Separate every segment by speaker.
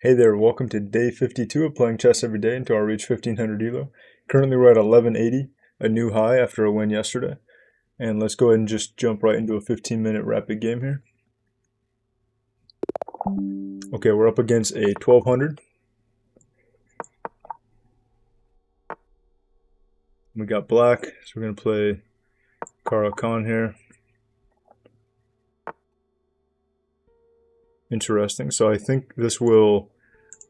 Speaker 1: Hey there, welcome to day 52 of playing chess every day into our Reach 1500 Elo. Currently we're at 1180, a new high after a win yesterday. And let's go ahead and just jump right into a 15-minute rapid game here. Okay, we're up against a 1200. We got black, so we're going to play Kara Khan here. Interesting, so I think this will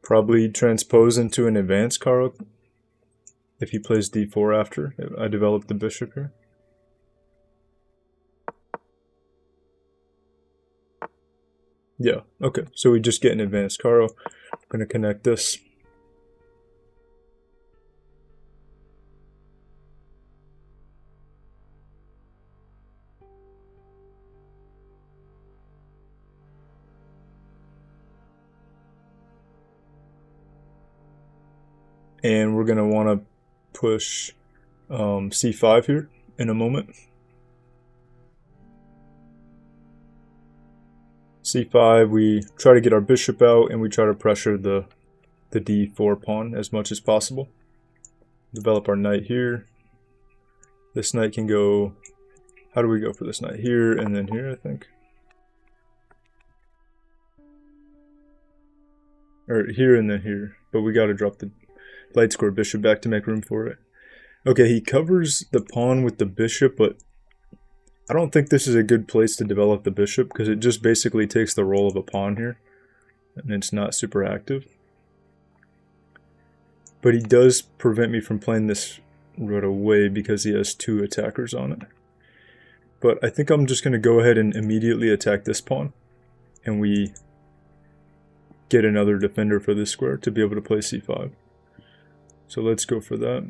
Speaker 1: probably transpose into an advanced Kara if he plays d4 after I develop the bishop here. Yeah, okay, so we just get an advanced Karo. I'm going to connect this. And we're going to want to push c5 here in a moment. c5, we try to get our bishop out and we try to pressure the d4 pawn as much as possible. Develop our knight here. This knight can go, how do we go for this knight? Here and then here, I think. Or here and then here, but we got to drop the light square bishop back to make room for it. Okay, he covers the pawn with the bishop, but I don't think this is a good place to develop the bishop because it just basically takes the role of a pawn here, and it's not super active. But he does prevent me from playing this right away because he has two attackers on it. But I think I'm just going to go ahead and immediately attack this pawn, and we get another defender for this square to be able to play c5. So let's go for that.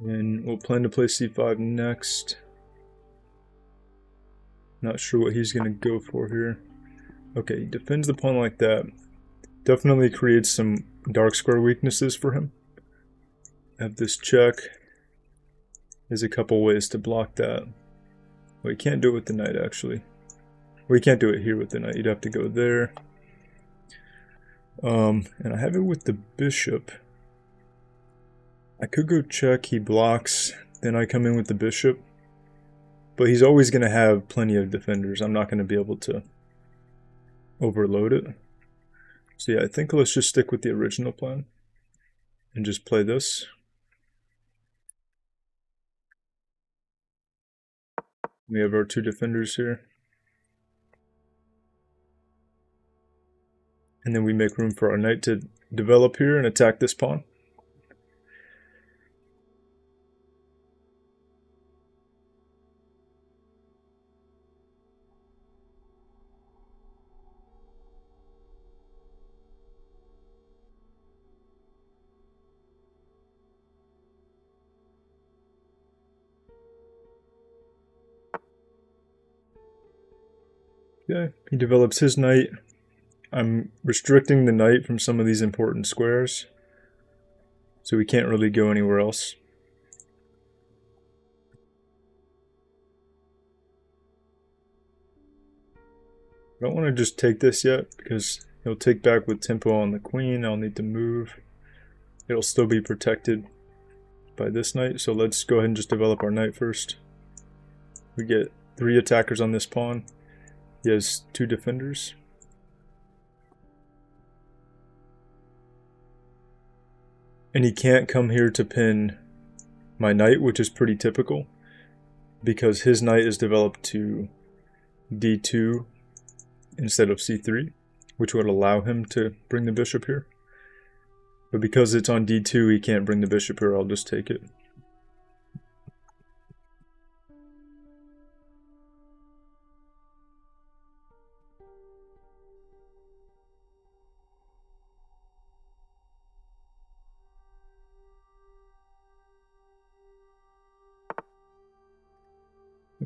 Speaker 1: And we'll plan to play c5 next. Not sure what he's going to go for here. Okay, he defends the pawn like that. Definitely creates some dark square weaknesses for him. Have this check. There's a couple ways to block that. Well, you can't do it with the knight, actually. Well, you can't do it here with the knight. You'd have to go there. And I have it with the bishop. I could go check, he blocks, then I come in with the bishop. But he's always going to have plenty of defenders. I'm not going to be able to overload it. So yeah, I think let's just stick with the original plan and just play this. We have our two defenders here. And then we make room for our knight to develop here and attack this pawn. Okay, he develops his knight. I'm restricting the knight from some of these important squares, so we can't really go anywhere else. I don't want to just take this yet, because he'll take back with tempo on the queen. I'll need to move. It'll still be protected by this knight, so let's go ahead and just develop our knight first. We get 3 attackers on this pawn. He has 2 defenders. And he can't come here to pin my knight, which is pretty typical, because his knight is developed to d2 instead of c3, which would allow him to bring the bishop here. But because it's on d2, he can't bring the bishop here. I'll just take it.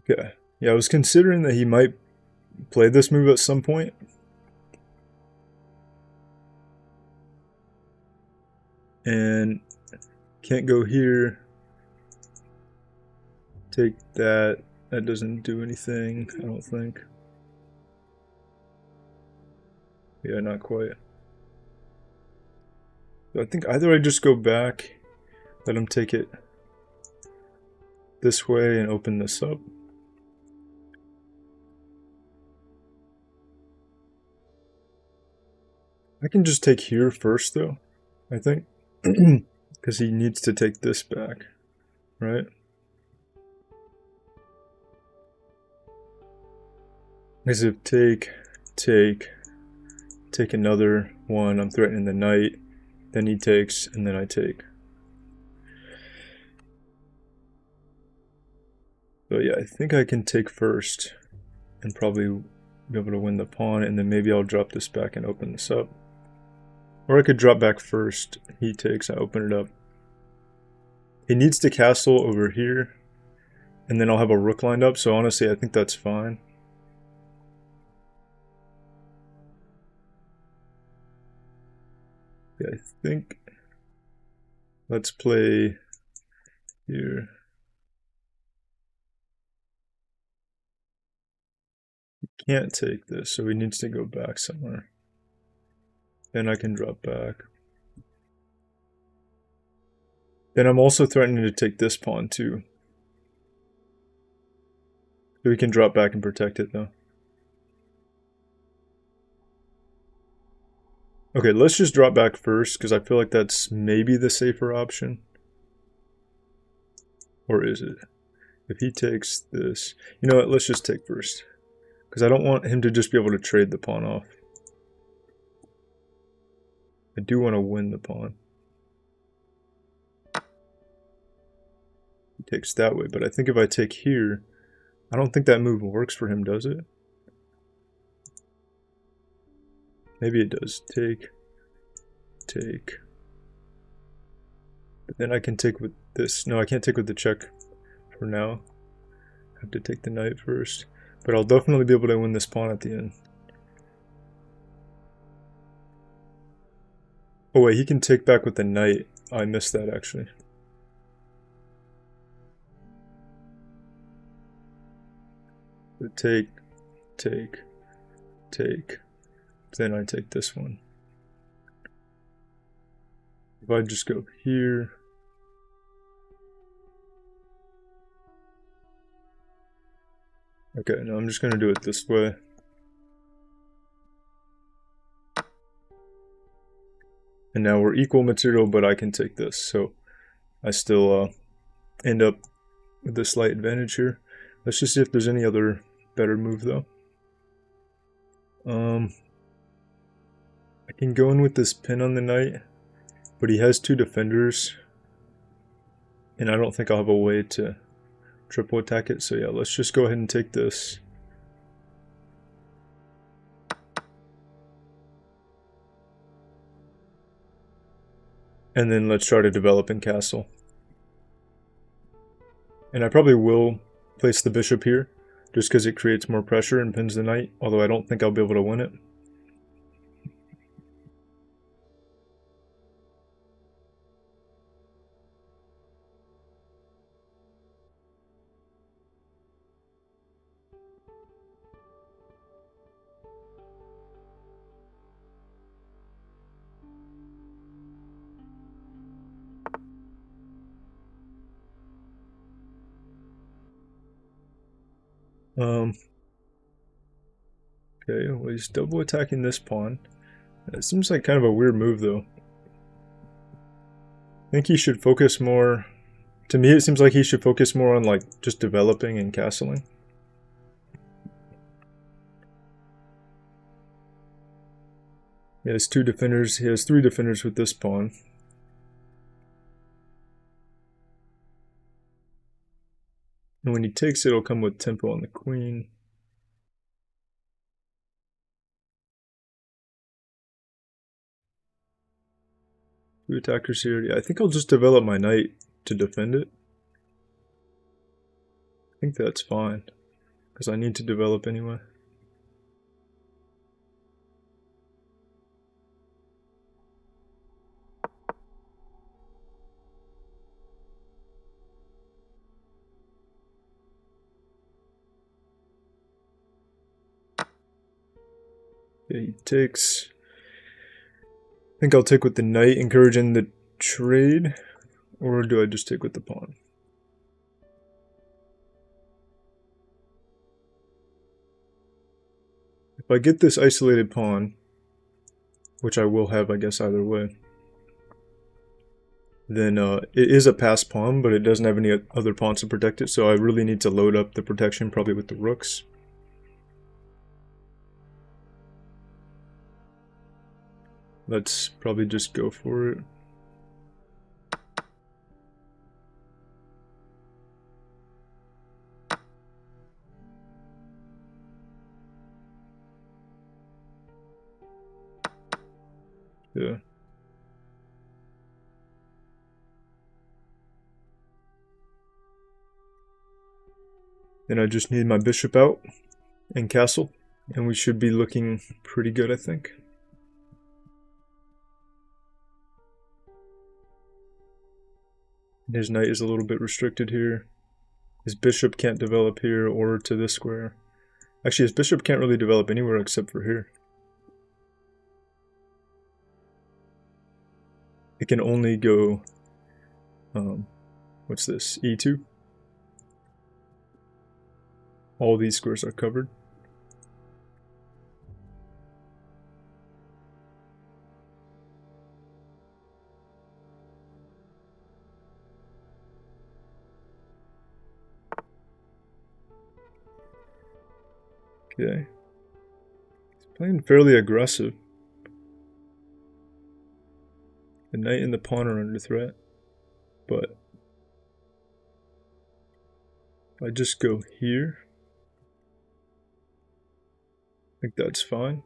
Speaker 1: Okay. Yeah, I was considering that he might play this move at some point. And can't go here. Take that. That doesn't do anything, I don't think. Yeah, not quite. So I think either I just go back, let him take it this way and open this up. I can just take here first though, I think. Because he needs to take this back, right? Because if take another one, I'm threatening the knight, then he takes, and then I take. So yeah, I think I can take first and probably be able to win the pawn, and then maybe I'll drop this back and open this up. Or I could drop back first, he takes, I open it up. He needs to castle over here, and then I'll have a rook lined up, so honestly I think that's fine. Yeah, I think let's play here. He can't take this, so he needs to go back somewhere. Then I can drop back. Then I'm also threatening to take this pawn too. So we can drop back and protect it though. Okay, let's just drop back first, because I feel like that's maybe the safer option. Or is it? If he takes this... You know what, let's just take first. Because I don't want him to just be able to trade the pawn off. I do want to win the pawn. He takes that way, but I think if I take here, I don't think that move works for him, does it? Maybe it does. Take. But then I can take with this. No, I can't take with the check for now. I have to take the knight first. But I'll definitely be able to win this pawn at the end. Oh wait, he can take back with the knight. Oh, I missed that actually. Take. Then I take this one. If I just go here. Okay, no, I'm just gonna do it this way. And now we're equal material, but I can take this. So I still end up with a slight advantage here. Let's just see if there's any other better move though. I can go in with this pin on the knight, but he has two defenders, and I don't think I'll have a way to triple attack it. So yeah, let's just go ahead and take this. And then let's try to develop in castle. And I probably will place the bishop here, just because it creates more pressure and pins the knight, although I don't think I'll be able to win it. Okay, well he's double attacking this pawn. It seems like kind of a weird move though. I think he should focus more... To me it seems like he should focus more on like just developing and castling. He has two defenders, he has three defenders with this pawn. And when he takes it, it'll come with tempo on the queen. Two attackers here. Yeah, I think I'll just develop my knight to defend it. think that's fine, because I need to develop anyway. Okay, he takes. I think I'll take with the knight, encouraging the trade, or do I just take with the pawn? If I get this isolated pawn, which I will have, I guess, either way, then it is a pass pawn, but it doesn't have any other pawns to protect it, so I really need to load up the protection, probably with the rooks. Let's probably just go for it. Yeah. Then I just need my bishop out and castle, and we should be looking pretty good, I think. His knight is a little bit restricted here. His bishop can't develop here or to this square. Actually, his bishop can't really develop anywhere except for here. It can only go, what's this, e2? All these squares are covered. Okay. He's playing fairly aggressive. The knight and the pawn are under threat. But if I just go here, I think that's fine.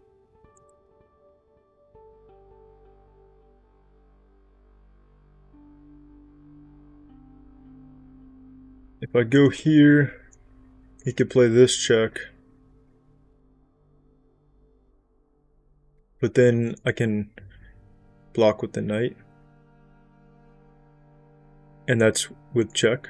Speaker 1: If I go here, he could play this check. But then I can block with the knight. And that's with check.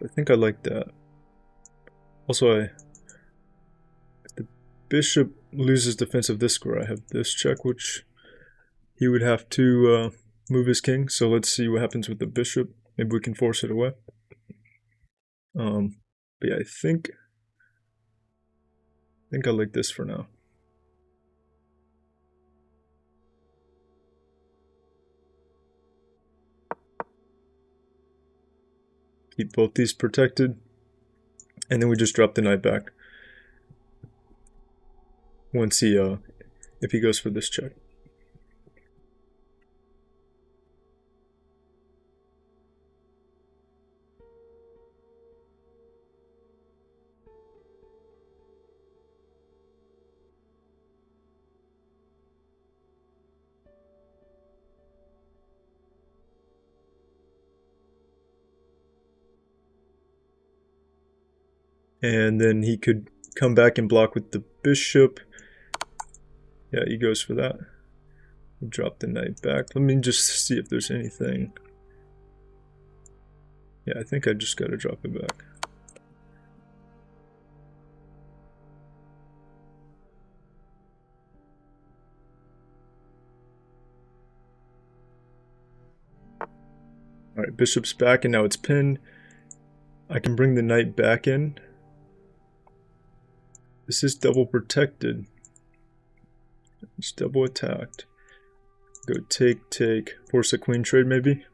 Speaker 1: I think I like that. Also, if the bishop loses defense of this square, I have this check, which he would have to move his king. So let's see what happens with the bishop. Maybe we can force it away. But yeah, I think I like this for now. Keep both these protected, and then we just drop the knight back once he if he goes for this check. And then he could come back and block with the bishop. Yeah, he goes for that. Drop the knight back. Let me just see if there's anything. Yeah, I think I just gotta drop it back. Alright, bishop's back and now it's pinned. I can bring the knight back in. This is double protected. It's double attacked. Go take, force a queen trade maybe.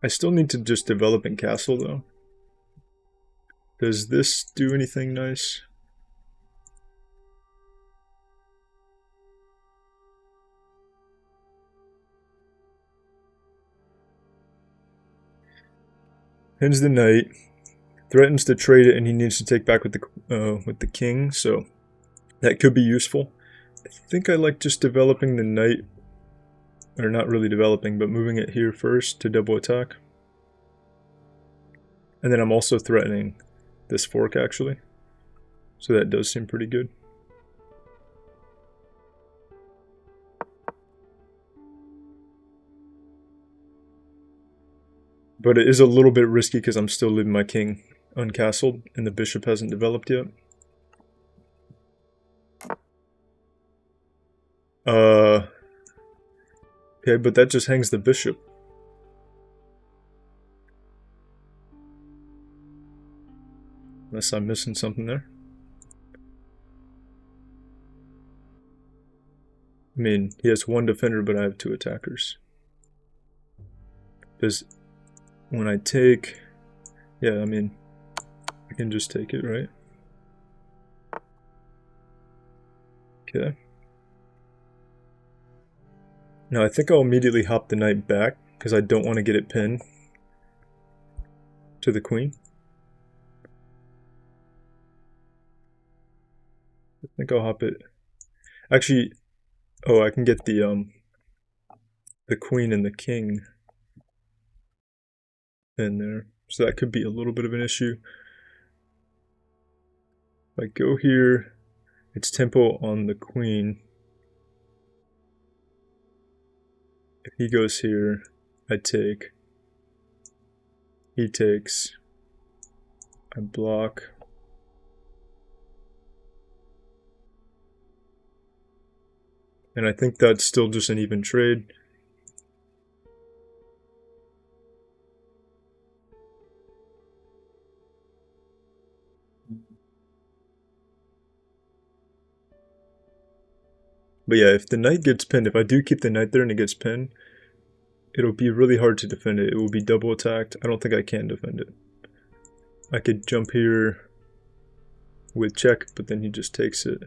Speaker 1: I still need to just develop in castle though. Does this do anything nice? Pins the knight. threatens to trade it, and he needs to take back with the king, so that could be useful. I think I like just developing the knight, or not really developing, but moving it here first to double attack. And then I'm also threatening this fork, actually. So that does seem pretty good. But it is a little bit risky because I'm still leaving my king uncastled and the bishop hasn't developed yet. Okay, but that just hangs the bishop. Unless I'm missing something there. I mean, he has one defender, but I have two attackers. Because when I take... Yeah, I mean, I can just take it, right? Okay. Now I think I'll immediately hop the knight back, because I don't want to get it pinned to the queen. I think I'll hop it... Actually, oh, I can get the queen and the king in there. So that could be a little bit of an issue. If I go here, it's tempo on the queen. If he goes here, I take. He takes. I block. And I think that's still just an even trade. But yeah, if the knight gets pinned, if I do keep the knight there and it gets pinned, it'll be really hard to defend it. It will be double attacked. I don't think I can defend it. I could jump here with check, but then he just takes it.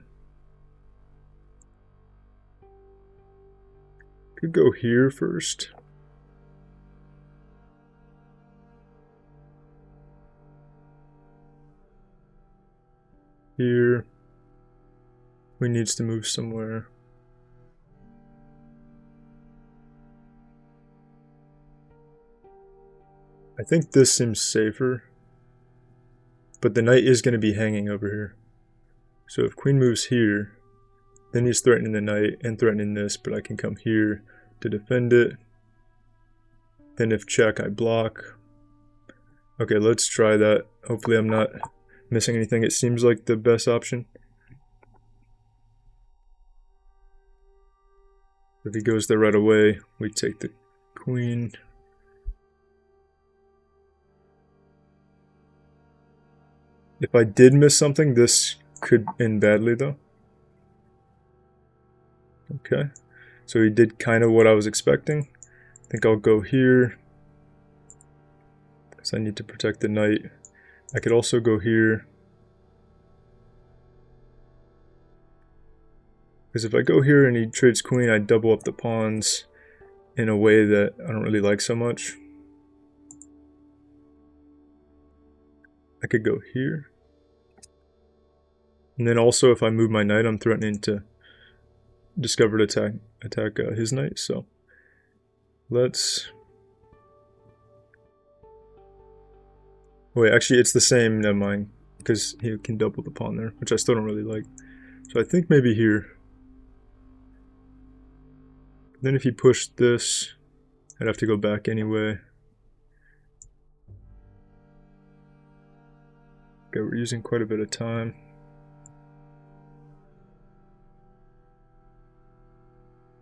Speaker 1: Could go here first. Here. We needs to move somewhere. I think this seems safer. But the knight is going to be hanging over here. So if queen moves here, then he's threatening the knight and threatening this, but I can come here to defend it. Then if check, I block. Okay, let's try that. Hopefully I'm not missing anything. It seems like the best option. If he goes there right away, we take the queen. If I did miss something, this could end badly though. Okay, so he did kind of what I was expecting. I think I'll go here, because I need to protect the knight. I could also go here, because if I go here and he trades queen, I double up the pawns in a way that I don't really like so much. I could go here. And then also if I move my knight, I'm threatening to discover to attack his knight, so let's... Wait, actually it's the same, never mind, because he can double the pawn there, which I still don't really like. So I think maybe here. Then if he pushed this, I'd have to go back anyway. Okay, we're using quite a bit of time.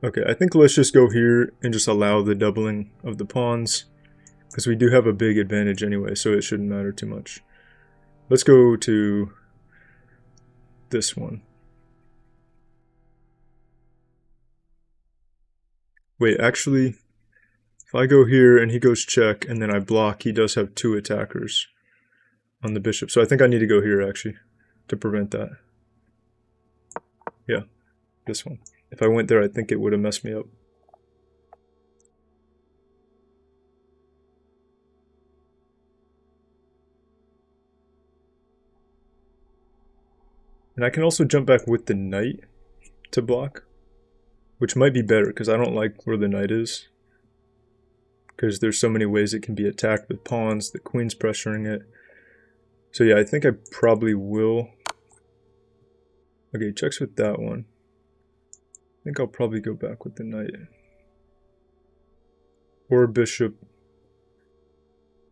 Speaker 1: Okay, I think let's just go here and just allow the doubling of the pawns, because we do have a big advantage anyway, so it shouldn't matter too much. Let's go to this one. Wait, actually, if I go here and he goes check and then I block, he does have two attackers on the bishop. So I think I need to go here actually to prevent that. Yeah, this one. If I went there, I think it would have messed me up. And I can also jump back with the knight to block, which might be better because I don't like where the knight is. Because there's so many ways it can be attacked with pawns, the queen's pressuring it. So yeah, I think I probably will. Okay, checks with that one. I think I'll probably go back with the knight. Or bishop.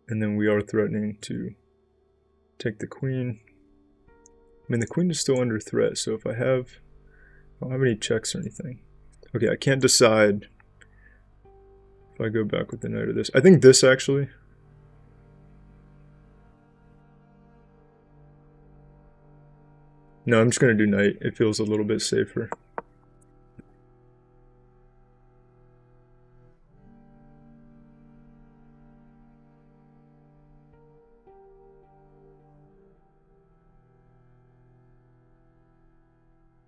Speaker 1: And then we are threatening to take the queen. I mean, the queen is still under threat, so if I don't have any checks or anything. Okay, I can't decide if I go back with the knight or this. I think this, actually. No, I'm just going to do knight. It feels a little bit safer.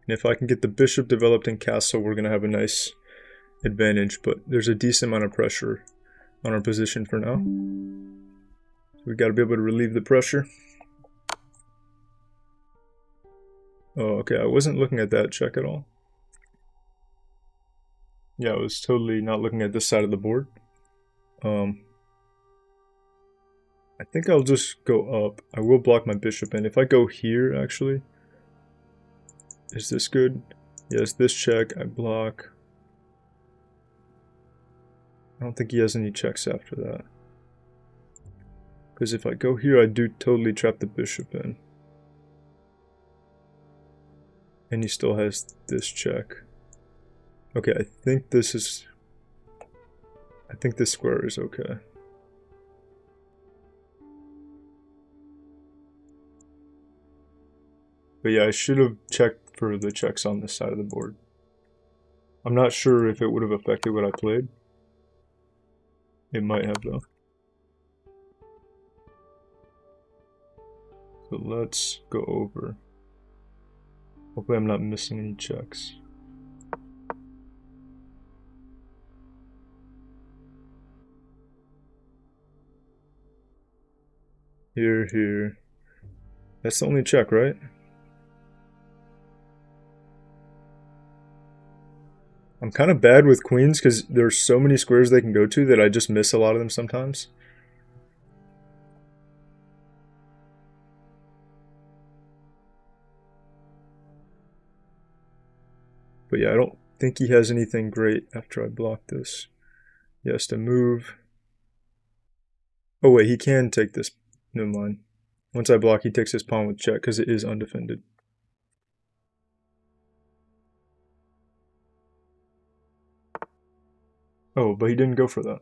Speaker 1: And if I can get the bishop developed in castle, we're going to have a nice advantage. But there's a decent amount of pressure on our position for now. So we got to be able to relieve the pressure. Oh, okay. I wasn't looking at that check at all. Yeah, I was totally not looking at this side of the board. I think I'll just go up. I will block my bishop, and if I go here, actually, is this good? Yes, this check, I block. I don't think he has any checks after that. Because if I go here, I do totally trap the bishop in. And he still has this check. Okay, I think this square is okay. But yeah, I should have checked for the checks on this side of the board. I'm not sure if it would have affected what I played. It might have, though. So let's go over. Hopefully I'm not missing any checks. Here. That's the only check, right? I'm kind of bad with queens because there's so many squares they can go to that I just miss a lot of them sometimes. But yeah, I don't think he has anything great after I block this. He has to move. Oh wait, he can take this. Never mind. Once I block, he takes his pawn with check because it is undefended. Oh, but he didn't go for that.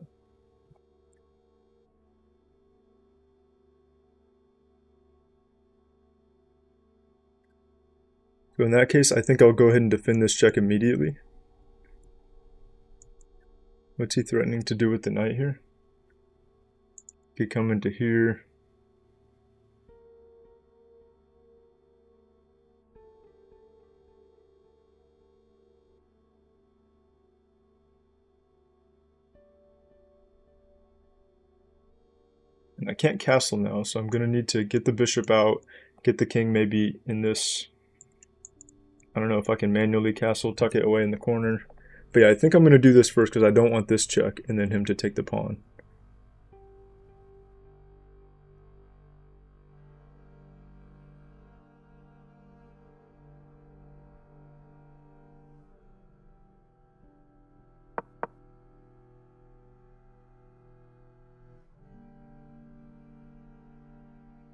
Speaker 1: So in that case, I think I'll go ahead and defend this check immediately. What's he threatening to do with the knight here? He come into here. And I can't castle now, so I'm going to need to get the bishop out, get the king maybe in this. I don't know if I can manually castle, tuck it away in the corner. But yeah, I think I'm going to do this first because I don't want this check and then him to take the pawn.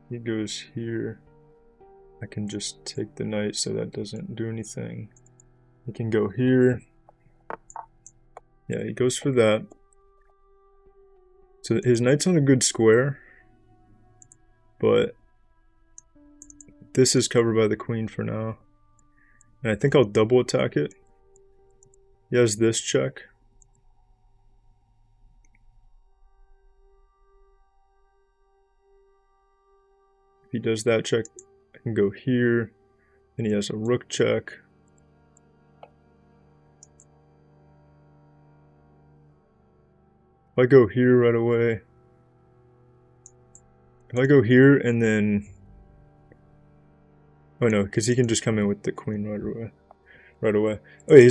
Speaker 1: He goes here. I can just take the knight so that doesn't do anything. He can go here. Yeah, he goes for that. So his knight's on a good square, but this is covered by the queen for now. And I think I'll double attack it. He has this check. If he does that check, I can go here. And he has a rook check. If I go here right away, if I go here and then Oh no, because he can just come in with the queen right away. Right away. Oh, yeah,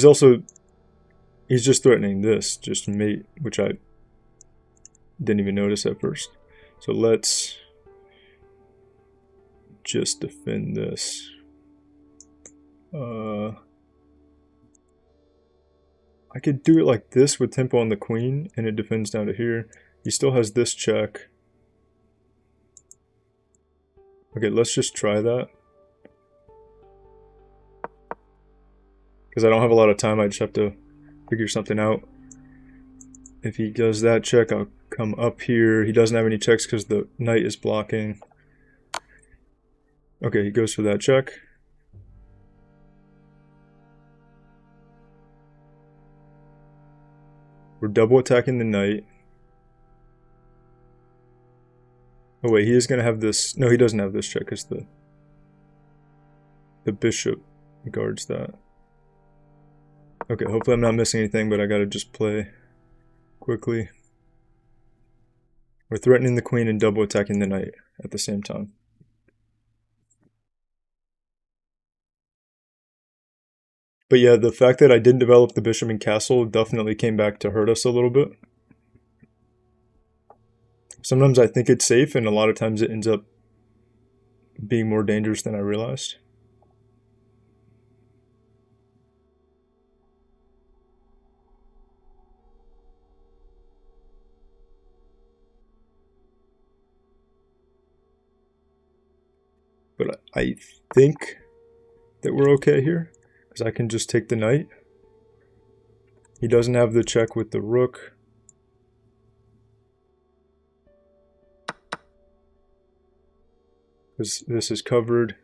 Speaker 1: he's just threatening this, just mate, which I didn't even notice at first. So let's just defend this. I could do it like this with tempo on the queen, and it defends down to here. He still has this check. Okay, let's just try that. Because I don't have a lot of time, I just have to figure something out. If he does that check, I'll come up here. He doesn't have any checks because the knight is blocking. Okay, he goes for that check. We're double attacking the knight. Oh wait, he is going to have this. No, he doesn't have this check because the bishop guards that. Okay, hopefully I'm not missing anything, but I gotta just play quickly. We're threatening the queen and double attacking the knight at the same time. But yeah, the fact that I didn't develop the bishop and castle definitely came back to hurt us a little bit. Sometimes I think it's safe, and a lot of times it ends up being more dangerous than I realized. But I think that we're okay here, because I can just take the knight. He doesn't have the check with the rook. Because this is covered.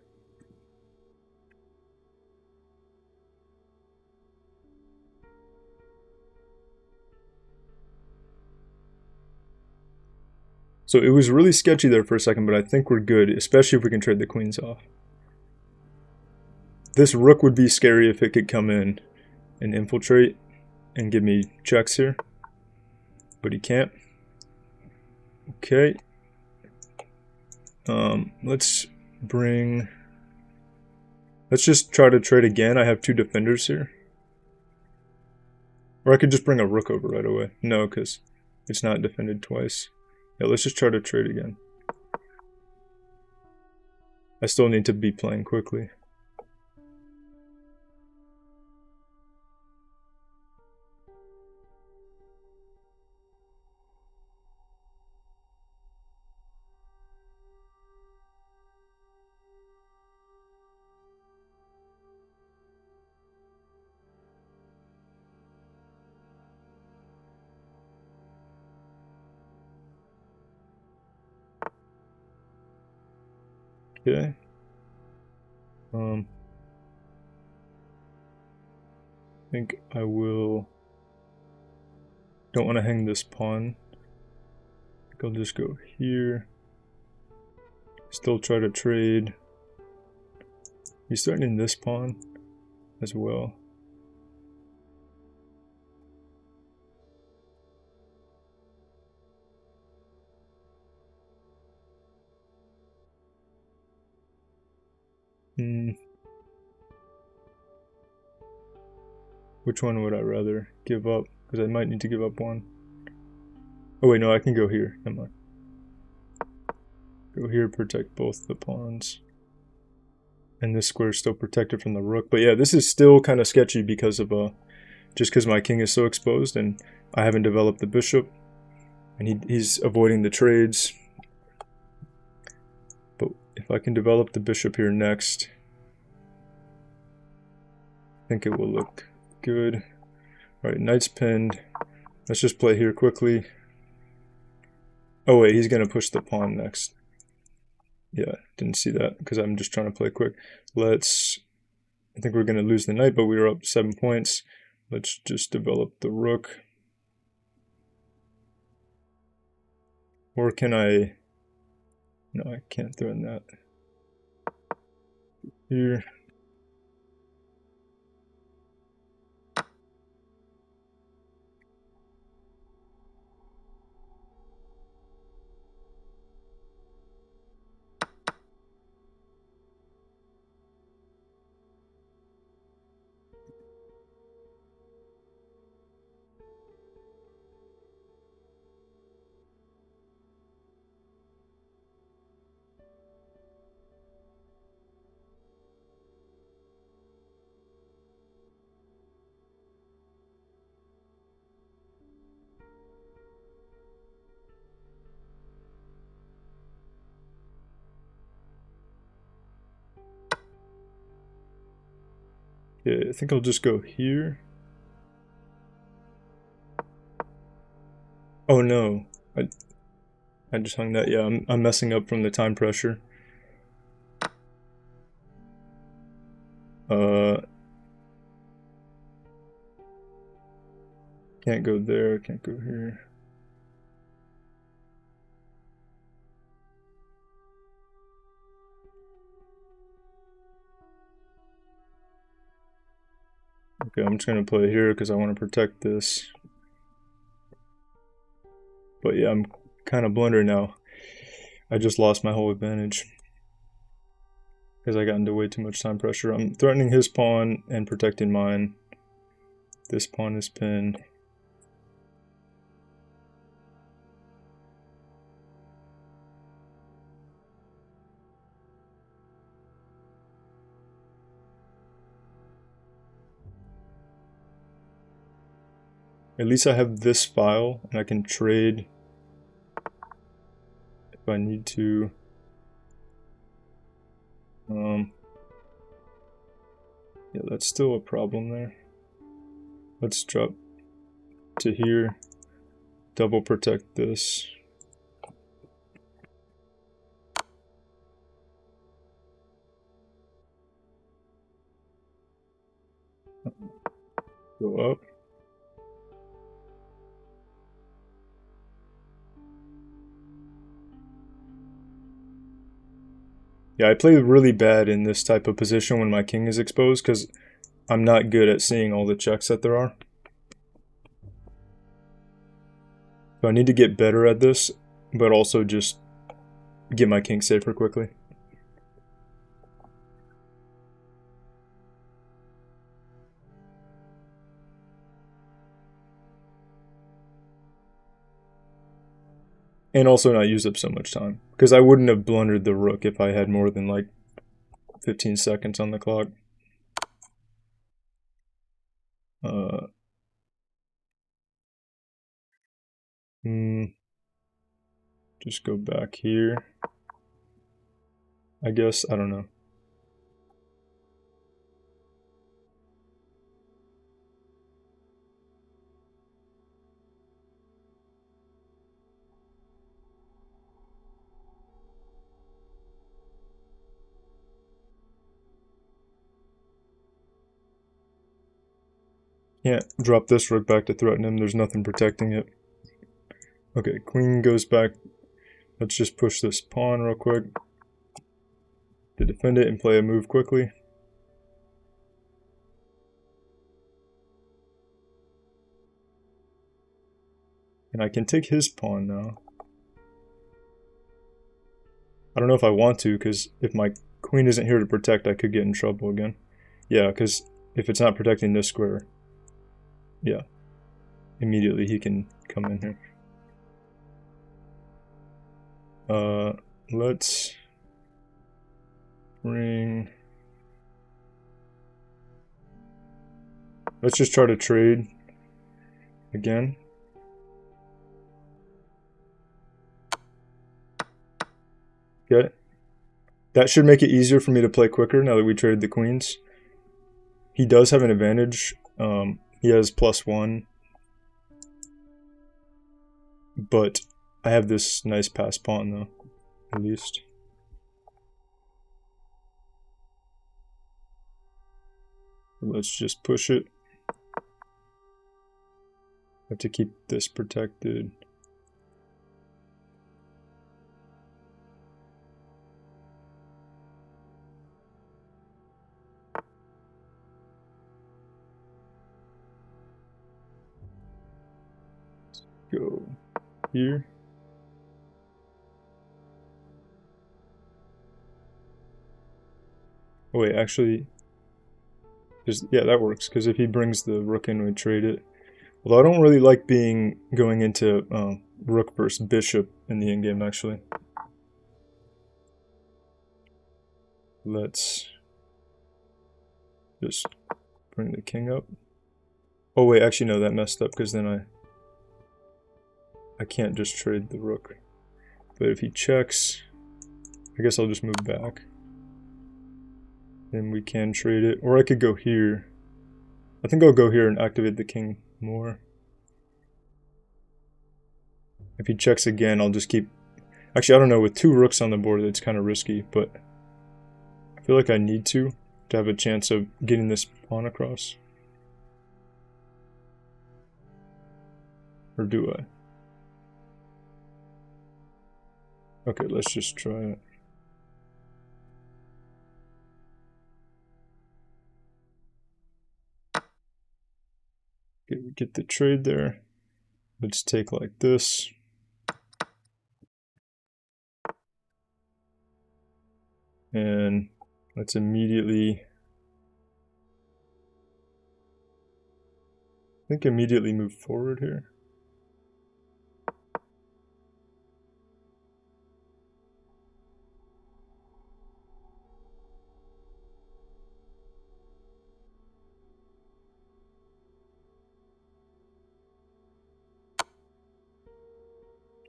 Speaker 1: So it was really sketchy there for a second, but I think we're good, especially if we can trade the queens off. This rook would be scary if it could come in and infiltrate and give me checks here. But he can't. Okay. Let's just try to trade again. I have two defenders here. Or I could just bring a rook over right away. No, because it's not defended twice. Yeah, let's just try to trade again. I still need to be playing quickly. Okay. I think I will... Don't want to hang this pawn. I think I'll just go here. Still try to trade. He's threatening this pawn as well. Which one would I rather give up? Because I might need to give up one. Oh wait, no, I can go here. Never mind. Go here, protect both the pawns. And this square is still protected from the rook. But yeah, this is still kind of sketchy because of just because my king is so exposed and I haven't developed the bishop. And he's avoiding the trades. But if I can develop the bishop here next, I think it will look good. Alright, knight's pinned. Let's just play here quickly. Oh wait, he's going to push the pawn next. Yeah, didn't see that because I'm just trying to play quick. I think we're going to lose the knight, but we were up 7 points. Let's just develop the rook. Or can I... No, I can't threaten that. Here. Yeah, I think I'll just go here. Oh no, I just hung that. Yeah, I'm messing up from the time pressure. Can't go there, can't go here. Okay, I'm just gonna play it here because I want to protect this. But yeah, I'm kind of blundering now. I just lost my whole advantage because I got into way too much time pressure. I'm threatening his pawn and protecting mine. This pawn is pinned. At least I have this file and I can trade if I need to. Yeah, that's still a problem there. Let's drop to here, double protect this. Go up. Yeah, I play really bad in this type of position when my king is exposed because I'm not good at seeing all the checks that there are. So I need to get better at this, but also just get my king safer quickly. And also not use up so much time. Because I wouldn't have blundered the rook if I had more than like 15 seconds on the clock. Uh, just go back here. I guess, I don't know. Yeah, drop this rook back to threaten him. There's nothing protecting it. Okay, queen goes back. Let's just push this pawn real quick to defend it and play a move quickly. And I can take his pawn now. I don't know if I want to, because if my queen isn't here to protect, I could get in trouble again. Yeah, because if it's not protecting this square, yeah, immediately he can come in here. Let's bring... Let's just try to trade again. Okay. That should make it easier for me to play quicker now that we traded the queens. He does have an advantage. He has +1. But I have this nice pass pawn though, at least. Let's just push it. Have to keep this protected. Go here. Oh wait, actually, yeah, that works, because if he brings the rook in, we trade it. Although I don't really like going into rook versus bishop in the endgame, actually. Let's just bring the king up. Oh wait, actually no, that messed up, because then I can't just trade the rook. But if he checks, I guess I'll just move back. Then we can trade it. Or I could go here. I think I'll go here and activate the king more. If he checks again, I'll just keep... Actually, I don't know, with 2 rooks on the board, it's kind of risky, but I feel like I need to have a chance of getting this pawn across. Or do I? Okay, let's just try it. Okay, we get the trade there. Let's take like this. And let's immediately... I think immediately move forward here.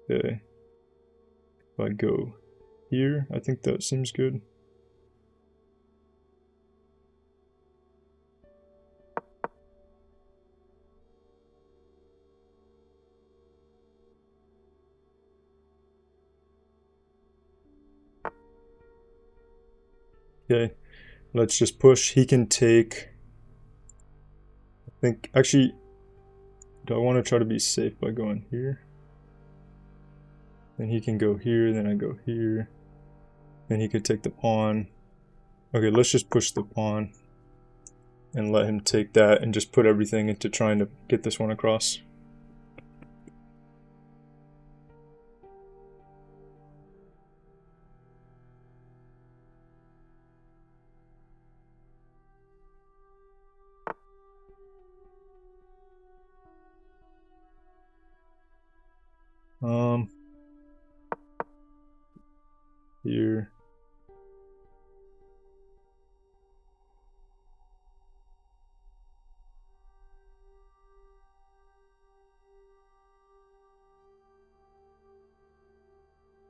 Speaker 1: Okay. If I go here, I think that seems good. Okay, let's just push. He can take... I think... Actually, do I want to try to be safe by going here? Then he can go here, then I go here. Then he could take the pawn. Okay, let's just push the pawn. And let him take that and just put everything into trying to get this one across. Here.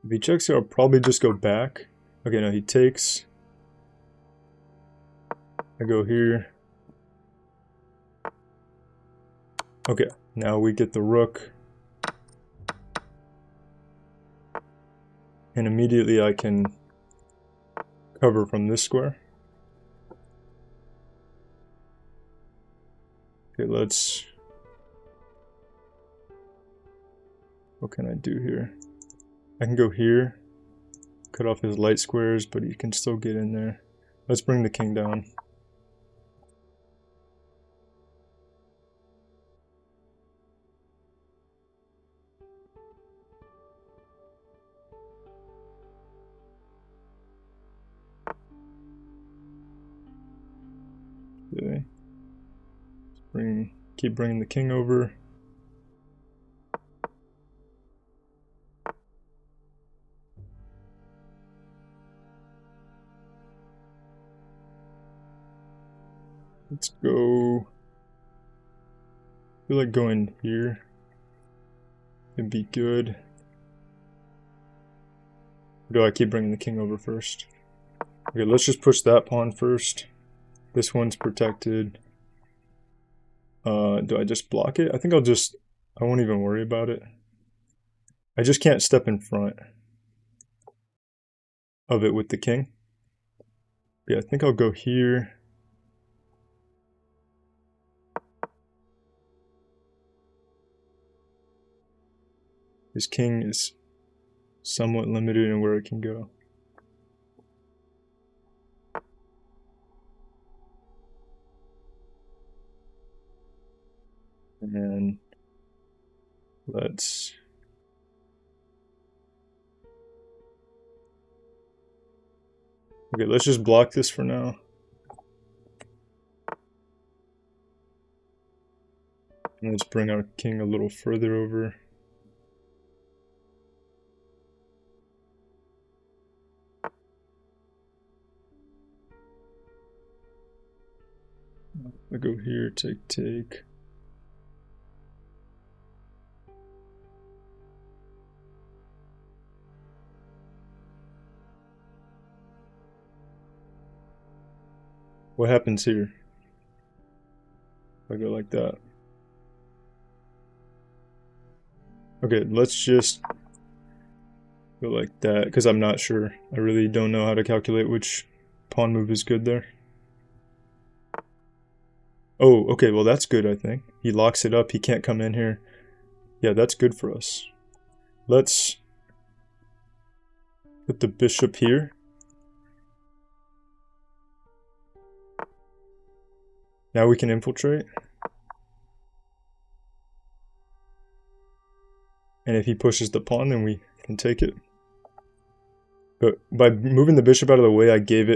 Speaker 1: If he checks here, I'll probably just go back. Okay, no, he takes. I go here. Okay, now we get the rook. And immediately I can cover from this square. Okay, let's... What can I do here? I can go here. Cut off his light squares, but he can still get in there. Let's bring the king down. Okay. Keep bringing the king over. Let's go. I feel like going here would be good. Or do I keep bringing the king over first? Okay, let's just push that pawn first. This one's protected. Do I just block it? I think I won't even worry about it. I just can't step in front of it with the king. Yeah, I think I'll go here. His king is somewhat limited in where it can go. And let's... Okay, let's just block this for now. And let's bring our king a little further over. I go here, take. What happens here? If I go like that. Okay, let's just go like that, because I'm not sure. I really don't know how to calculate which pawn move is good there. Oh, okay, well that's good, I think. He locks it up, he can't come in here. Yeah, that's good for us. Let's put the bishop here. Now we can infiltrate. And if he pushes the pawn, then we can take it. But by moving the bishop out of the way, I gave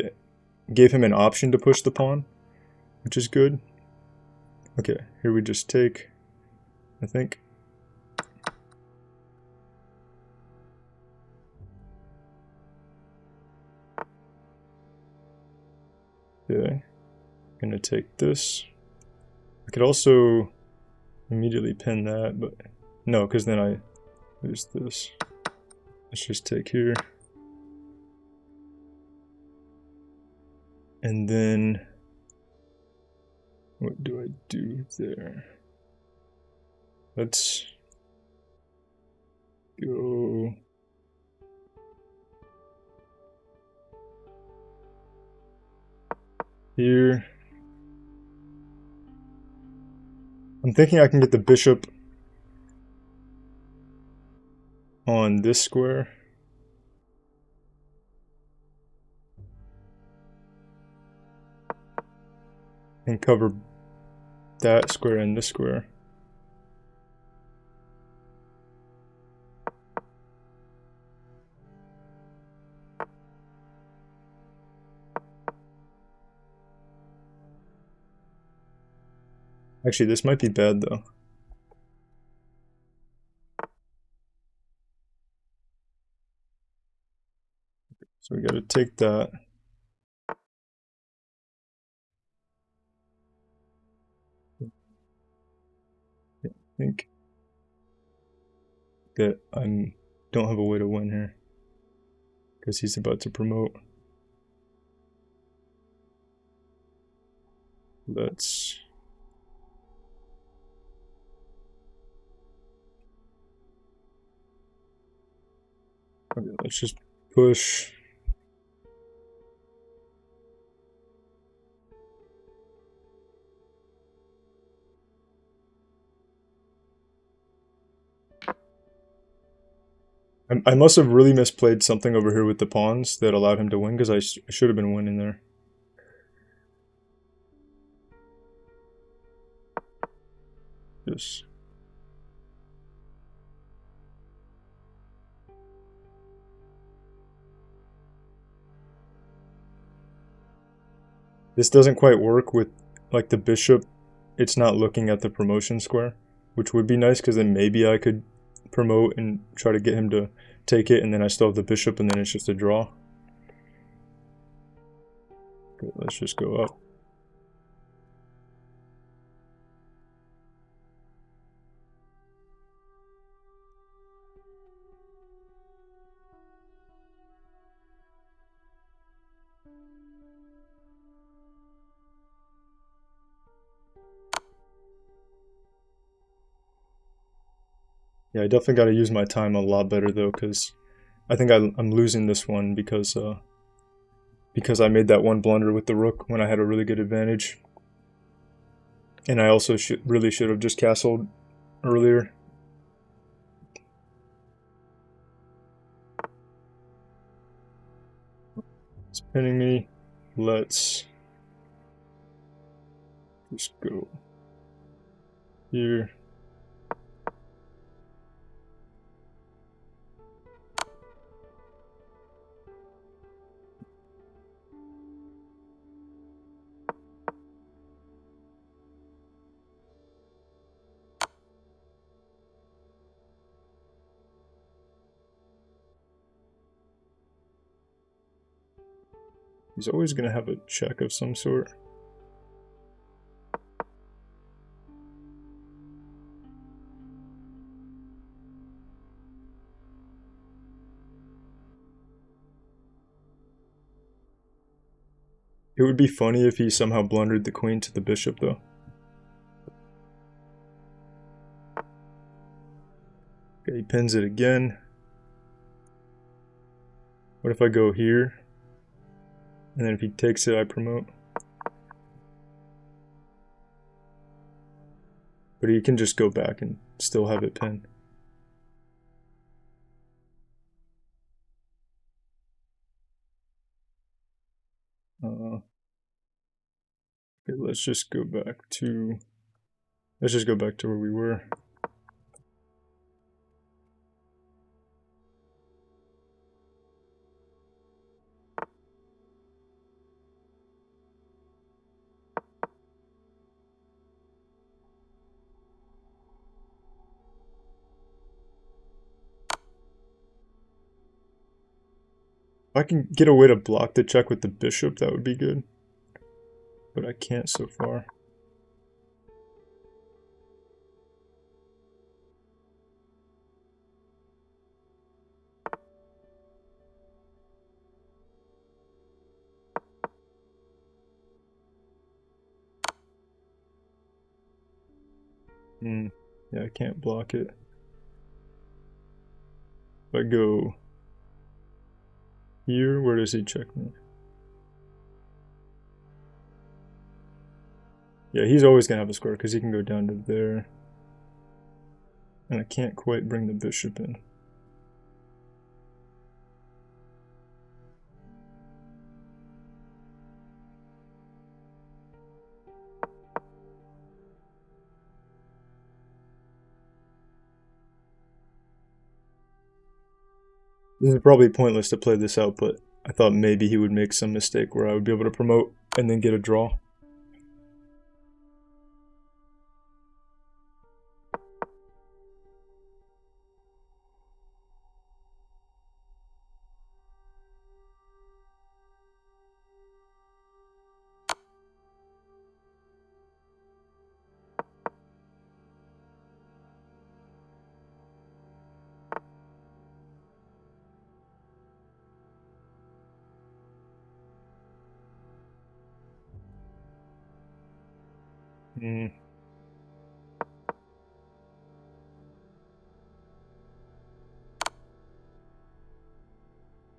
Speaker 1: him an option to push the pawn, which is good. Okay, here we just take, I think. Okay, gonna take this. I could also immediately pin that, but no, because then I lose this. Let's just take here. And then, what do I do there? Let's go here. I'm thinking I can get the bishop on this square. And cover that square and this square. Actually, this might be bad though. So we gotta take that. I think that I don't have a way to win here. Because he's about to promote. Let's... Okay, let's just push. I must have really misplayed something over here with the pawns that allowed him to win, because I should have been winning there. Yes. This doesn't quite work with, like, the bishop. It's not looking at the promotion square, which would be nice, because then maybe I could promote and try to get him to take it, and then I still have the bishop, and then it's just a draw. Okay, let's just go up. Yeah, I definitely got to use my time a lot better though, because I think I'm losing this one because I made that one blunder with the rook when I had a really good advantage, and I also really should have just castled earlier. It's pinning me. Let's just go here. He's always going to have a check of some sort. It would be funny if he somehow blundered the queen to the bishop though. Okay, he pins it again. What if I go here? And then if he takes it, I promote. But he can just go back and still have it pinned. Okay, let's just go back to where we were. If I can get a way to block the check with the bishop, that would be good. But I can't so far. Yeah, I can't block it. If I go here, where does he check me? Yeah, he's always going to have a square because he can go down to there. And I can't quite bring the bishop in. This is probably pointless to play this out, but I thought maybe he would make some mistake where I would be able to promote and then get a draw.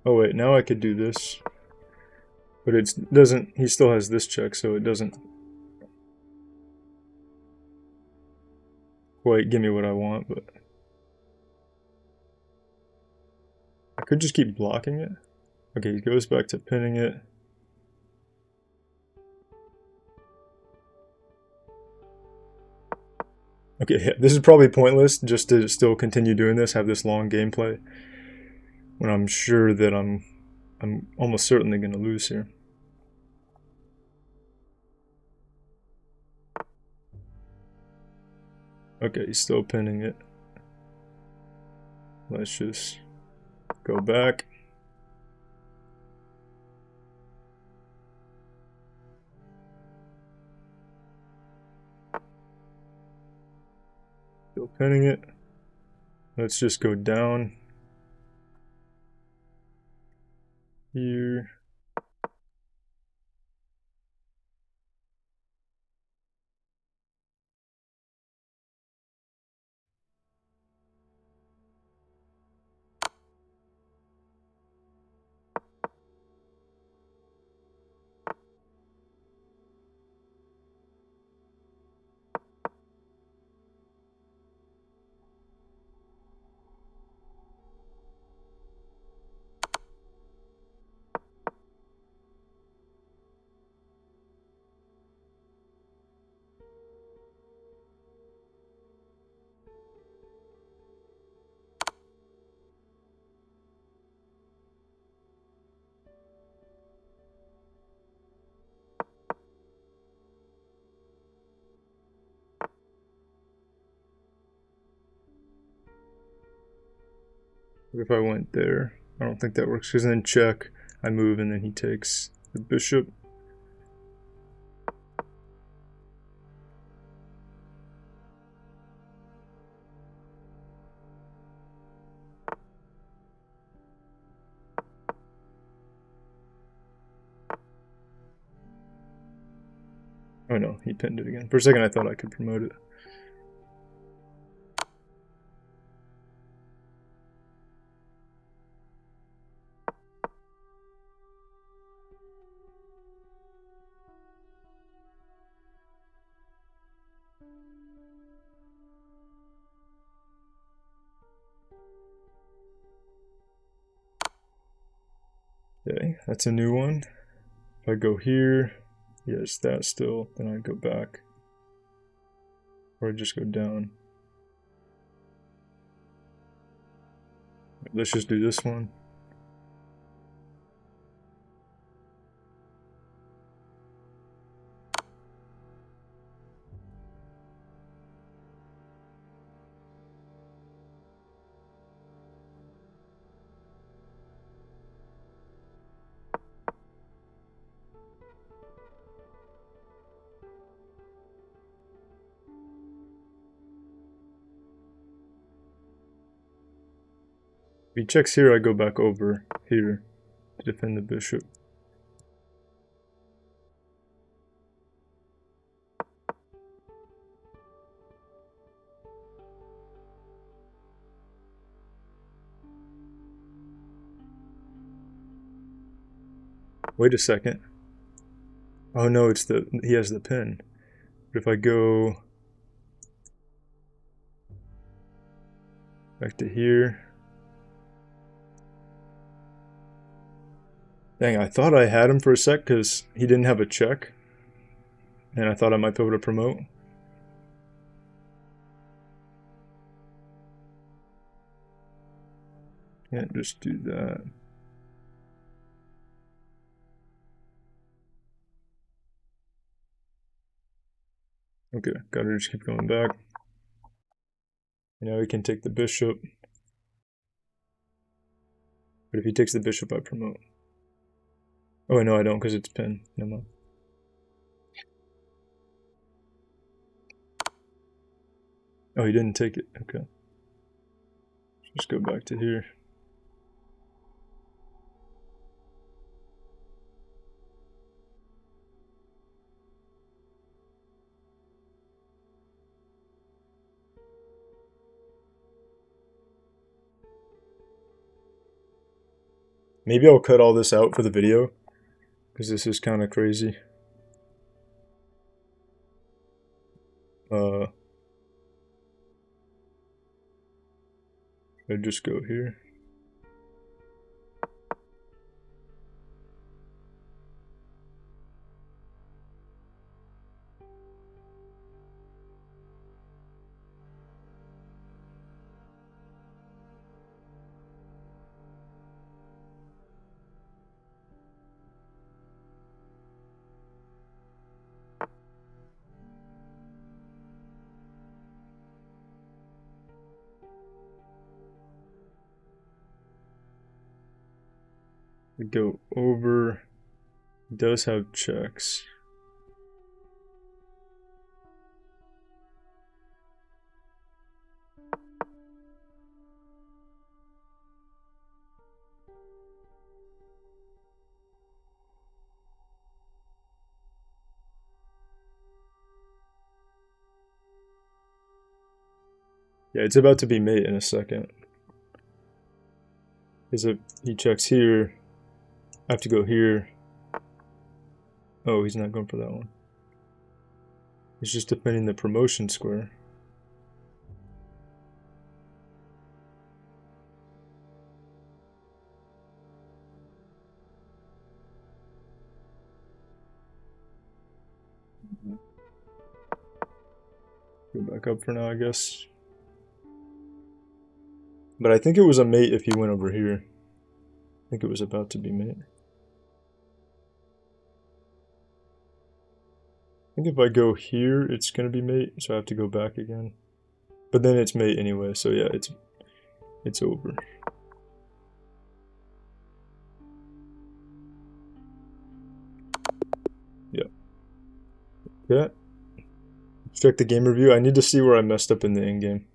Speaker 1: Oh wait, now I could do this. But it doesn't, he still has this check, so it doesn't quite give me what I want, but I could just keep blocking it. Okay, he goes back to pinning it. Okay, yeah, this is probably pointless just to still continue doing this, have this long gameplay, when I'm sure that I'm almost certainly going to lose here. Okay, he's still pinning it. Let's just go back. Still pinning it. Let's just go down here. What if I went there? I don't think that works, because then check, I move, and then he takes the bishop. Oh no, he pinned it again. For a second I thought I could promote it. That's a new one. If I go here, yes, that still, then I go back. Or I just go down. Let's just do this one. If he checks here, I go back over here to defend the bishop. Wait a second. Oh no, it's he has the pin. But if I go back to here. Dang, I thought I had him for a sec because he didn't have a check. And I thought I might be able to promote. Can't just do that. Okay, gotta just keep going back. Now he can take the bishop. But if he takes the bishop, I promote. Oh, no, I don't because it's pin. Never mind. Oh, he didn't take it. Okay. Just go back to here. Maybe I'll cut all this out for the video because this is kind of crazy. I just go here. We go over. It does have checks. Yeah, it's about to be mate in a second. Because if he checks here, I have to go here. Oh, he's not going for that one. He's just defending the promotion square. Go back up for now, I guess. But I think it was a mate if he went over here. I think it was about to be mate. I think if I go here, it's gonna be mate, so I have to go back again. But then it's mate anyway, so yeah, it's over. Yeah. Yeah. Check the game review. I need to see where I messed up in the end game.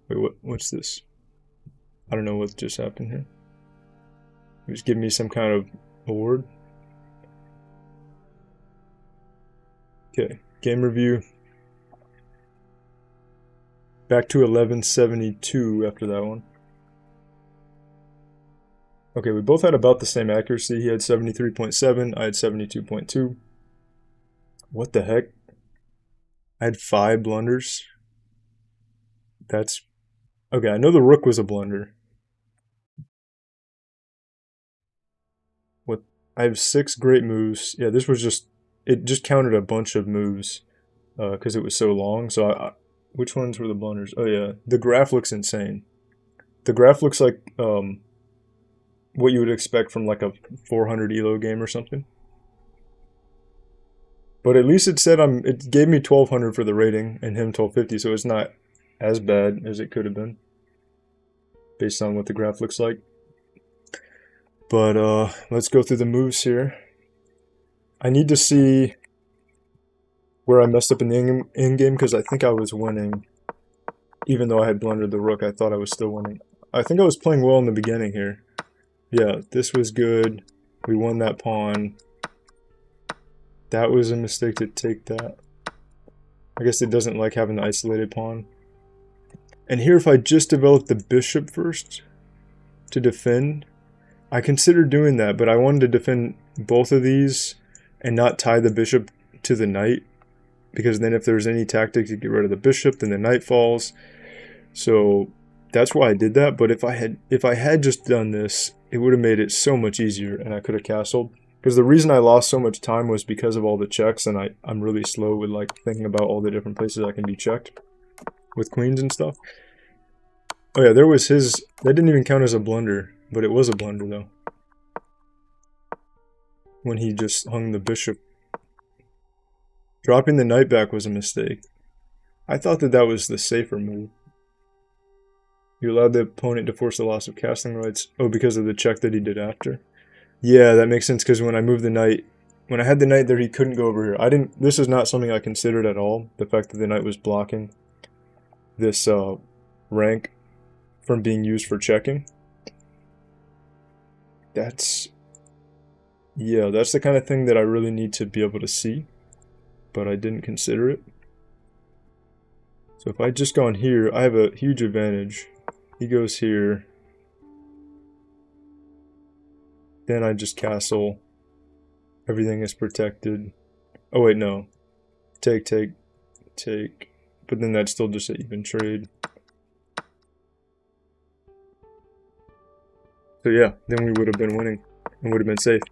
Speaker 1: Wait, what's this? I don't know what just happened here. It was giving me some kind of award. Okay, game review. Back to 1172 after that one. Okay, we both had about the same accuracy. He had 73.7, I had 72.2. What the heck? I had 5 blunders. That's... Okay, I know the rook was a blunder. What? I have 6 great moves. Yeah, this was just, it just counted a bunch of moves because it was so long. So which ones were the blunders? Oh yeah, the graph looks insane. The graph looks like what you would expect from like a 400 elo game or something. But at least it said it gave me 1200 for the rating and him 1250, so it's not as bad as it could have been based on what the graph looks like. But let's go through the moves here. I need to see where I messed up in the in-game because I think I was winning. Even though I had blundered the rook, I thought I was still winning. I think I was playing well in the beginning here. Yeah, this was good. We won that pawn. That was a mistake to take that. I guess it doesn't like having the isolated pawn. And here, if I just developed the bishop first to defend, I considered doing that, but I wanted to defend both of these and not tie the bishop to the knight, because then if there's any tactic to get rid of the bishop, then the knight falls. So that's why I did that. But if I had just done this, it would have made it so much easier, and I could have castled. Because the reason I lost so much time was because of all the checks, and I'm really slow with like thinking about all the different places I can be checked with queens and stuff. Oh yeah, there was his. That didn't even count as a blunder, but it was a blunder though. When he just hung the bishop. Dropping the knight back was a mistake. I thought that was the safer move. You allowed the opponent to force the loss of castling rights. Oh, because of the check that he did after. Yeah, that makes sense, because when I moved the knight, when I had the knight there, he couldn't go over here. This is not something I considered at all, the fact that the knight was blocking this rank from being used for checking. Yeah, that's the kind of thing that I really need to be able to see, but I didn't consider it. So if I just gone here, I have a huge advantage. He goes here. Then I just castle. Everything is protected. Oh wait, no. Take, take, take. But then that's still just an even trade. So yeah, then we would have been winning and would have been safe.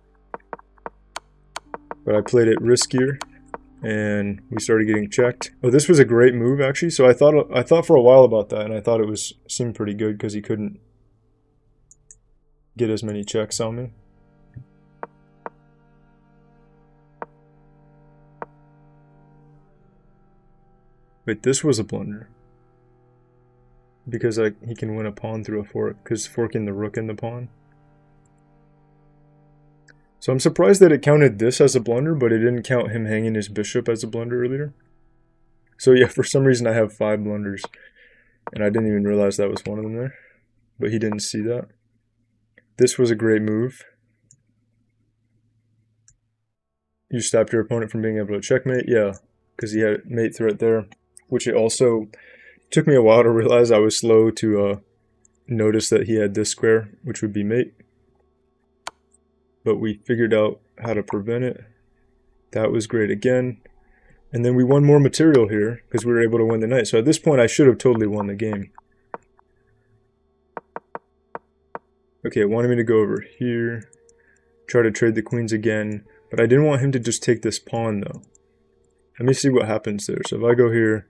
Speaker 1: But I played it riskier, and we started getting checked. Oh, this was a great move actually. So I thought for a while about that, and I thought it seemed pretty good because he couldn't get as many checks on me. Wait, this was a blunder. Because he can win a pawn through a fork, because forking the rook in the pawn. So I'm surprised that it counted this as a blunder, but it didn't count him hanging his bishop as a blunder earlier. So yeah, for some reason I have 5 blunders, and I didn't even realize that was one of them there. But he didn't see that. This was a great move. You stopped your opponent from being able to checkmate, yeah, because he had mate threat there, which it also took me a while to realize. I was slow to notice that he had this square, which would be mate. But we figured out how to prevent it. That was great again. And then we won more material here because we were able to win the knight. So at this point, I should have totally won the game. Okay, it wanted me to go over here, try to trade the queens again, but I didn't want him to just take this pawn though. Let me see what happens there. So if I go here,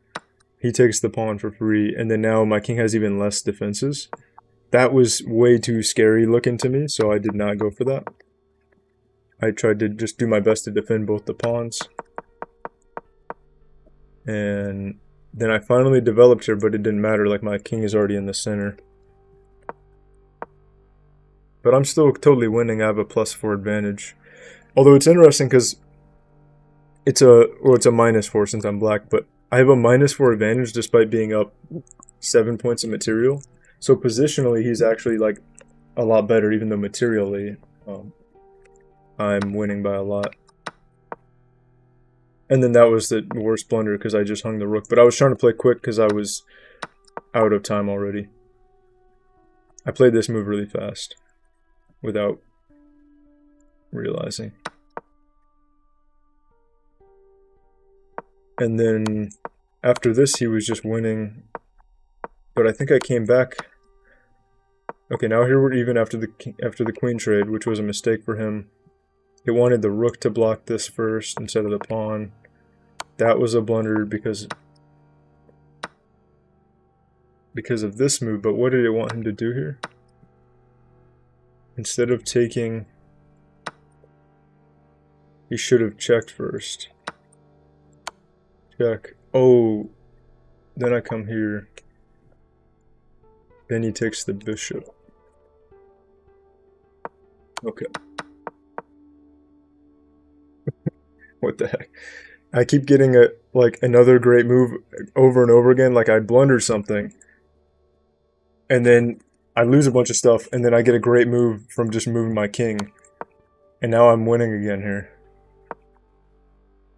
Speaker 1: he takes the pawn for free, and then now my king has even less defenses. That was way too scary looking to me, so I did not go for that. I tried to just do my best to defend both the pawns. And then I finally developed here, but it didn't matter, like my king is already in the center. But I'm still totally winning. I have a +4 advantage. Although it's interesting because it's a -4 since I'm black, but I have a -4 advantage despite being up 7 points of material. So positionally, he's actually like a lot better, even though materially I'm winning by a lot. And then that was the worst blunder because I just hung the rook. But I was trying to play quick because I was out of time already. I played this move really fast without realizing. And then after this, he was just winning. But I think I came back. Okay, now here we're even after the queen trade, which was a mistake for him. It wanted the rook to block this first instead of the pawn. That was a blunder because of this move, but what did it want him to do here? Instead of taking, he should have checked first. Check. Oh, then I come here. Then he takes the bishop. Okay. What the heck? I keep getting another great move over and over again. Like I blunder something, and then I lose a bunch of stuff, and then I get a great move from just moving my king. And now I'm winning again here.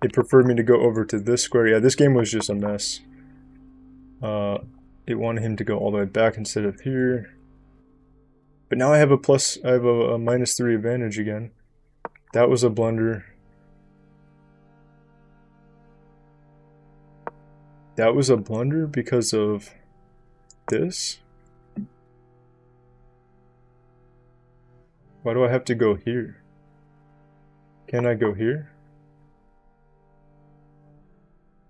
Speaker 1: It preferred me to go over to this square. Yeah, this game was just a mess. It wanted him to go all the way back instead of here. But now I have a -3 advantage again. That was a blunder. That was a blunder because of this? Why do I have to go here? Can I go here?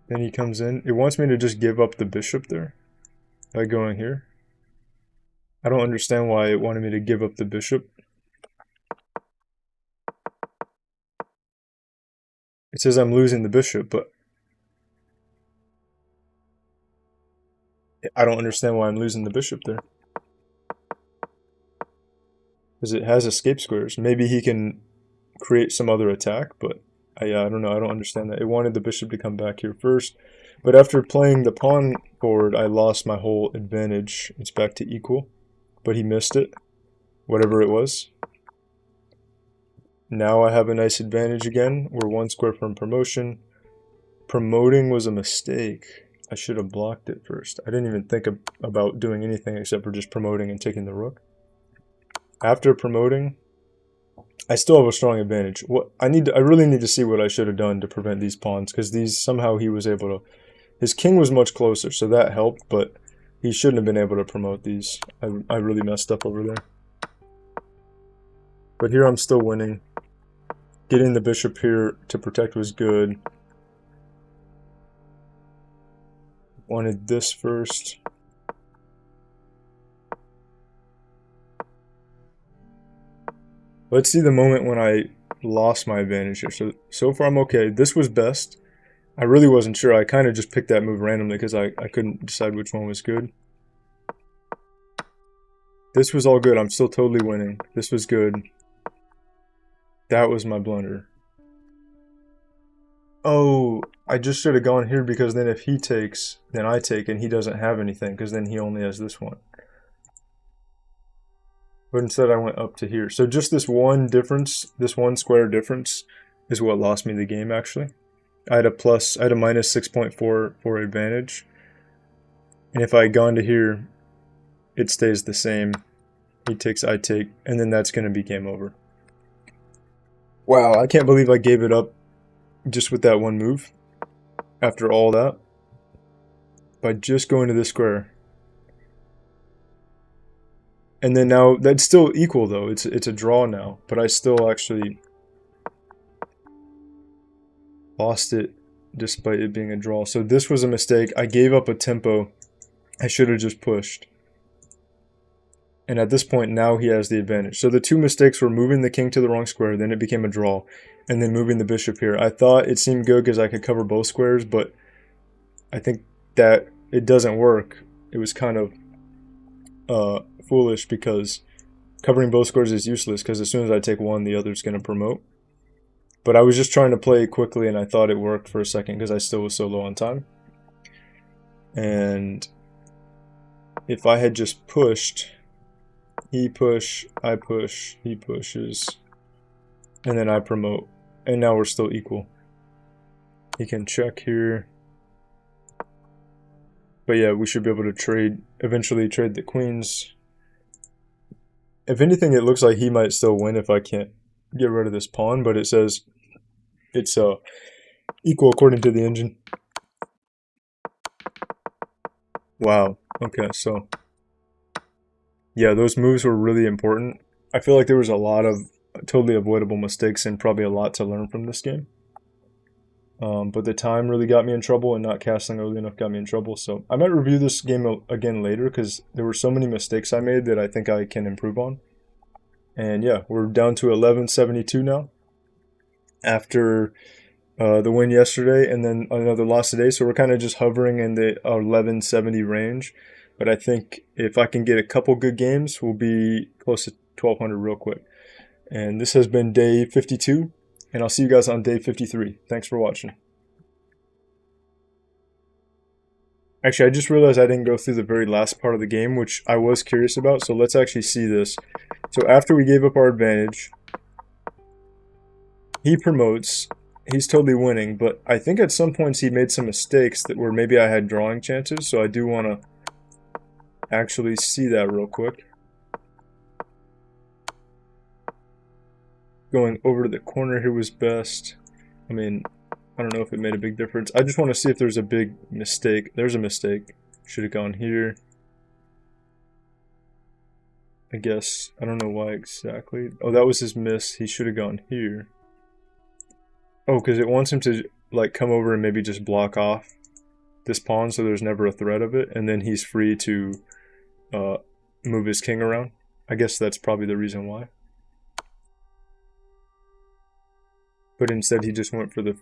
Speaker 1: Then he comes in. It wants me to just give up the bishop there by going here. I don't understand why it wanted me to give up the bishop. It says I'm losing the bishop, but I don't understand why I'm losing the bishop there. Because it has escape squares. Maybe he can create some other attack, but I don't know. I don't understand that. It wanted the bishop to come back here first. But after playing the pawn forward, I lost my whole advantage. It's back to equal. But he missed it, whatever it was. Now I have a nice advantage again. We're one square from promotion. Promoting was a mistake. I should have blocked it first. I didn't even think about doing anything except for just promoting and taking the rook. After promoting, I still have a strong advantage. I really need to see what I should have done to prevent these pawns, because these somehow he was able to. His king was much closer, so that helped, but he shouldn't have been able to promote these. I really messed up over there. But here I'm still winning. Getting the bishop here to protect was good. Wanted this first. Let's see the moment when I lost my advantage here. So far I'm okay. This was best. I really wasn't sure. I kind of just picked that move randomly because I couldn't decide which one was good. This was all good. I'm still totally winning. This was good. That was my blunder. Oh, I just should have gone here, because then if he takes, then I take, and he doesn't have anything, because then he only has this one. But instead I went up to here. So just this one difference, this one square difference, is what lost me the game, actually. I had a minus 6.4 for advantage. And if I had gone to here, it stays the same. He takes, I take, and then that's going to be game over. Wow, I can't believe I gave it up just with that one move. After all that. By just going to this square. And then now, that's still equal though. It's a draw now. But I still actually lost it despite it being a draw. So this was a mistake. I gave up a tempo. I should have just pushed. And at this point, now he has the advantage. So the two mistakes were moving the king to the wrong square, then it became a draw, and then moving the bishop here. I thought it seemed good because I could cover both squares, but I think that it doesn't work. It was kind of foolish, because covering both squares is useless, because as soon as I take one, the other's going to promote. But I was just trying to play quickly, and I thought it worked for a second because I still was so low on time. And if I had just pushed, he push, I push, he pushes, and then I promote, and now we're still equal. He can check here. But yeah, we should be able to eventually trade the queens. If anything, it looks like he might still win if I can't get rid of this pawn, but it says it's equal according to the engine. Wow. Okay, so yeah, those moves were really important. I feel like there was a lot of totally avoidable mistakes and probably a lot to learn from this game. But the time really got me in trouble, and not casting early enough got me in trouble. So I might review this game again later because there were so many mistakes I made that I think I can improve on. And yeah, we're down to 1172 now after the win yesterday and then another loss today. So we're kind of just hovering in the 1170 range. But I think if I can get a couple good games, we'll be close to 1200 real quick. And this has been day 52, and I'll see you guys on day 53. Thanks for watching. Actually, I just realized I didn't go through the very last part of the game, which I was curious about. So let's actually see this. So after we gave up our advantage, he promotes. He's totally winning, but I think at some points he made some mistakes that were maybe I had drawing chances. So I do want to actually see that real quick. Going over to the corner here was best. I mean, I don't know if it made a big difference. I just want to see if there's a big mistake. There's a mistake. Should have gone here. I guess. I don't know why exactly. Oh, that was his miss. He should have gone here. Oh, because it wants him to like come over and maybe just block off this pawn so there's never a threat of it. And then he's free to move his king around. I guess that's probably the reason why. But instead he just went for the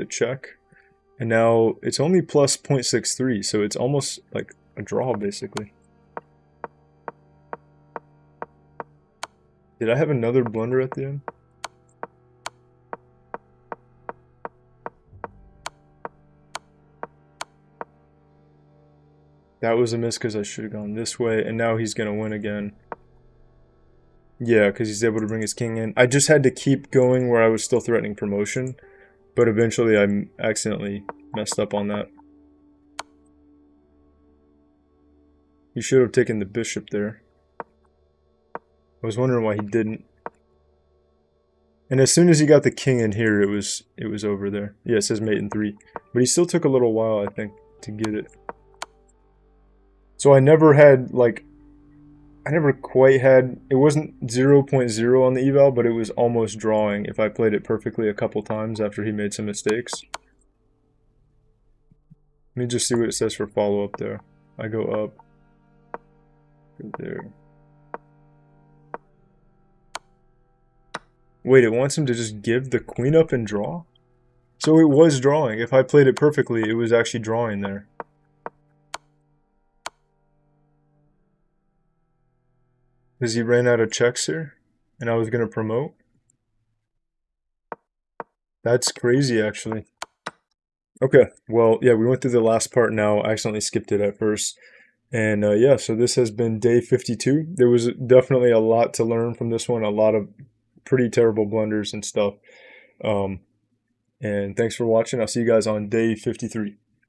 Speaker 1: check. And now it's only plus 0.63, so it's almost like a draw basically. Did I have another blunder at the end? That was a miss because I should have gone this way, and now he's going to win again. Yeah, because he's able to bring his king in. I just had to keep going where I was still threatening promotion, but eventually I accidentally messed up on that. He should have taken the bishop there. I was wondering why he didn't. And as soon as he got the king in here, it was over there. Yeah, it says mate in 3. But he still took a little while, I think, to get it. So I never had, like, I never quite had, it wasn't 0.0 on the eval, but it was almost drawing if I played it perfectly a couple times after he made some mistakes. Let me just see what it says for follow-up there. I go up. Go there. Wait, it wants him to just give the queen up and draw? So it was drawing. If I played it perfectly, it was actually drawing there. Because he ran out of checks here, and I was going to promote. That's crazy, actually. Okay, well, yeah, we went through the last part now. I accidentally skipped it at first. And yeah, so this has been day 52. There was definitely a lot to learn from this one, a lot of pretty terrible blunders and stuff. And thanks for watching. I'll see you guys on day 53.